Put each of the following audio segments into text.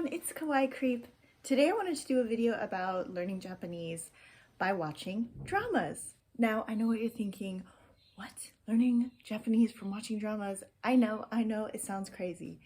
everyone, it's Kawaii Creep. Today I wanted to do a video about learning Japanese by watching dramas. Now, I know what you're thinking. What? Learning Japanese from watching dramas? I know, it sounds crazy.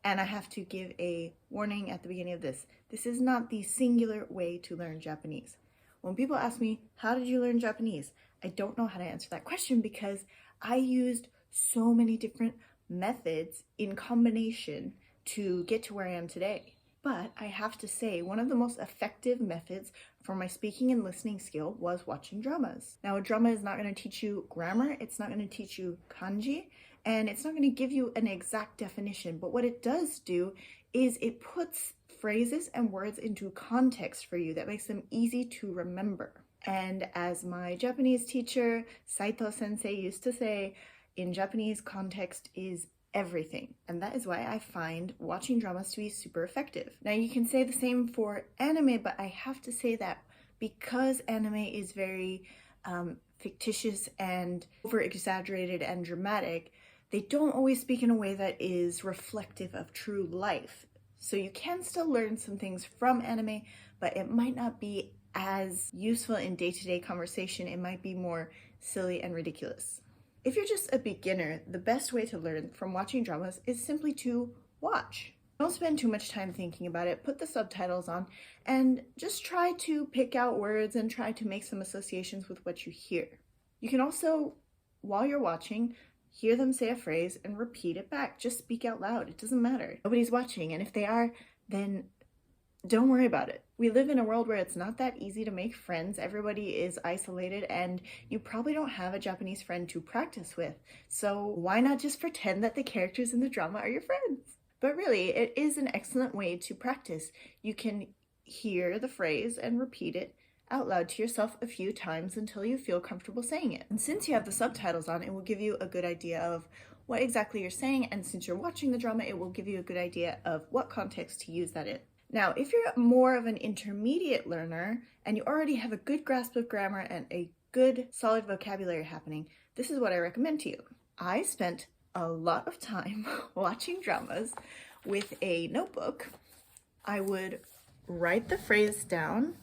And I have to give a warning at the beginning of this. This is not the singular way to learn Japanese. When people ask me, how did you learn Japanese? I don't know how to answer that question because I used so many different methods in combination to get to where I am today. But I have to say, one of the most effective methods for my speaking and listening skill was watching dramas. Now, a drama is not going to teach you grammar, it's not going to teach you kanji, and it's not going to give you an exact definition, but what it does do is it puts phrases and words into context for you that makes them easy to remember. And as my Japanese teacher, Saito sensei, used to say, in Japanese, context is everything. And that is why I find watching dramas to be super effective. Now you can say the same for anime, but I have to say that because anime is very fictitious and over-exaggerated and dramatic, they don't always speak in a way that is reflective of true life. So you can still learn some things from anime, but it might not be as useful in day-to-day conversation. It might be more silly and ridiculous. If you're just a beginner, the best way to learn from watching dramas is simply to watch. Don't spend too much time thinking about it, put the subtitles on, and just try to pick out words and try to make some associations with what you hear. You can also, while you're watching, hear them say a phrase and repeat it back. Just speak out loud, it doesn't matter. Nobody's watching, and if they are, then don't worry about it. We live in a world where it's not that easy to make friends. Everybody is isolated and you probably don't have a Japanese friend to practice with. So why not just pretend that the characters in the drama are your friends? But really, it is an excellent way to practice. You can hear the phrase and repeat it out loud to yourself a few times until you feel comfortable saying it. And since you have the subtitles on, it will give you a good idea of what exactly you're saying. And since you're watching the drama, it will give you a good idea of what context to use that in. Now, if you're more of an intermediate learner and you already have a good grasp of grammar and a good solid vocabulary happening, this is what I recommend to you. I spent a lot of time watching dramas with a notebook. I would write the phrase down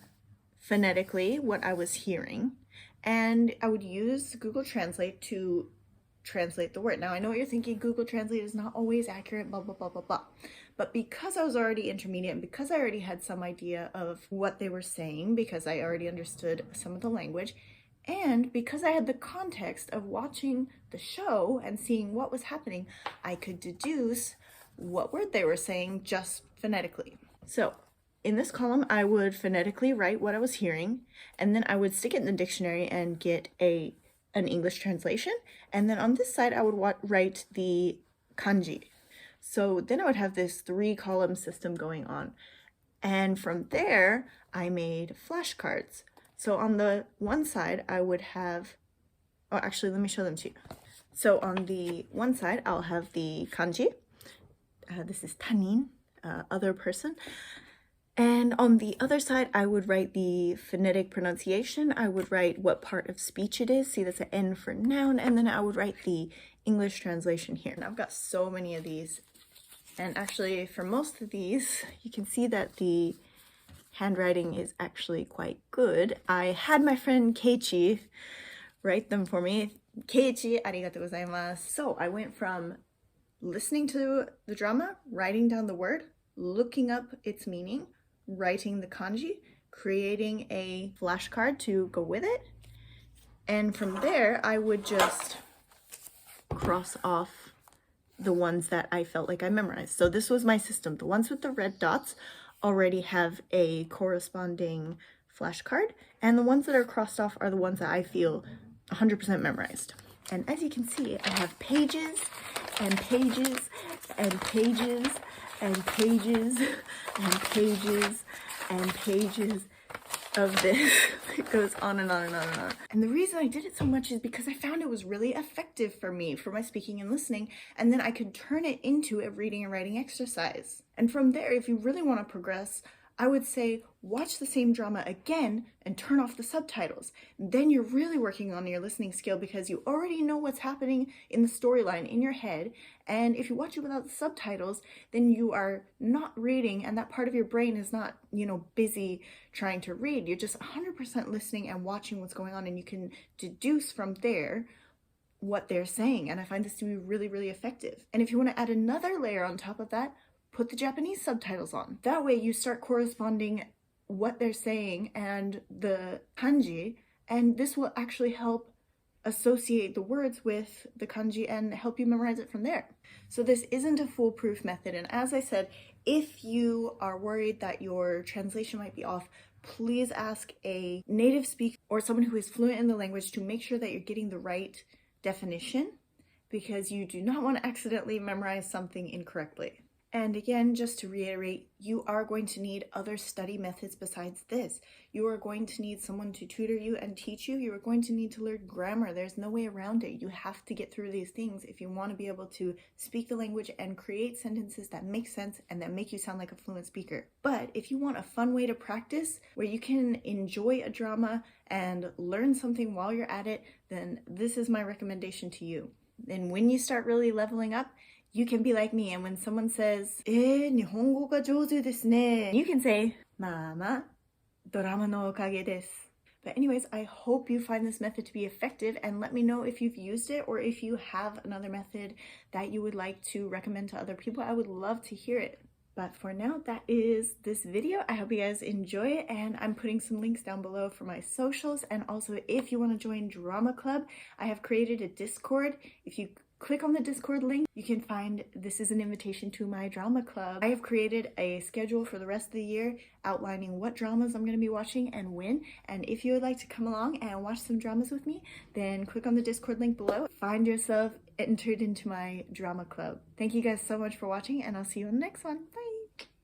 phonetically, what I was hearing, and I would use Google Translate to translate the word. Now, I know what you're thinking, Google Translate is not always accurate, blah, blah, blah, blah, blah. But because I was already intermediate and because I already had some idea of what they were saying, because I already understood some of the language, and because I had the context of watching the show and seeing what was happening, I could deduce what word they were saying just phonetically. So in this column, I would phonetically write what I was hearing, and then I would stick it in the dictionary and get an English translation. And then on this side, I would write the kanji. So then I would have this 3-column system going on. And from there, I made flashcards. So on the one side, I would have, oh, actually, let me show them to you. So on the one side, I'll have the kanji. This is tanin, other person. And on the other side, I would write the phonetic pronunciation. I would write what part of speech it is. See, that's an N for noun. And then I would write the English translation here. And I've got so many of these. And actually, for most of these, you can see that the handwriting is actually quite good. I had my friend Keiichi write them for me. Keiichi, arigatou gozaimasu. So I went from listening to the drama, writing down the word, looking up its meaning, writing the kanji, creating a flashcard to go with it. And from there, I would just cross off the ones that I felt like I memorized. So this was my system. The ones with the red dots already have a corresponding flashcard, and the ones that are crossed off are the ones that I feel 100% memorized. And as you can see, I have pages and pages and pages and pages and pages and pages of this. It goes on and on and on and on. And the reason I did it so much is because I found it was really effective for me, for my speaking and listening, and then I could turn it into a reading and writing exercise. And from there, if you really want to progress, I would say watch the same drama again and turn off the subtitles. Then you're really working on your listening skill because you already know what's happening in the storyline in your head. And if you watch it without the subtitles, then you are not reading, and that part of your brain is not, busy trying to read. You're just 100% listening and watching what's going on, and you can deduce from there what they're saying. And I find this to be really, really effective. And if you want to add another layer on top of that, put the Japanese subtitles on. That way you start corresponding what they're saying and the kanji, and this will actually help associate the words with the kanji and help you memorize it from there. So this isn't a foolproof method, and as I said, if you are worried that your translation might be off, please ask a native speaker or someone who is fluent in the language to make sure that you're getting the right definition, because you do not want to accidentally memorize something incorrectly. And again, just to reiterate, you are going to need other study methods besides this. You are going to need someone to tutor you and teach you. You are going to need to learn grammar. There's no way around it. You have to get through these things if you want to be able to speak the language and create sentences that make sense and that make you sound like a fluent speaker. But if you want a fun way to practice where you can enjoy a drama and learn something while you're at it, then this is my recommendation to you. And when you start really leveling up, you can be like me, and when someone says, 日本語が上手ですね, you can say, まあまあ、ドラマのおかげです. But anyways, I hope you find this method to be effective, and let me know if you've used it or if you have another method that you would like to recommend to other people. I would love to hear it. But for now, that is this video. I hope you guys enjoy it, and I'm putting some links down below for my socials. And also, if you want to join Drama Club, I have created a Discord. If you click on the Discord link, you can find this is an invitation to my drama club. I have created a schedule for the rest of the year outlining what dramas I'm going to be watching and when. And if you would like to come along and watch some dramas with me, then click on the Discord link below. Find yourself entered into my drama club. Thank you guys so much for watching, and I'll see you in the next one. Bye!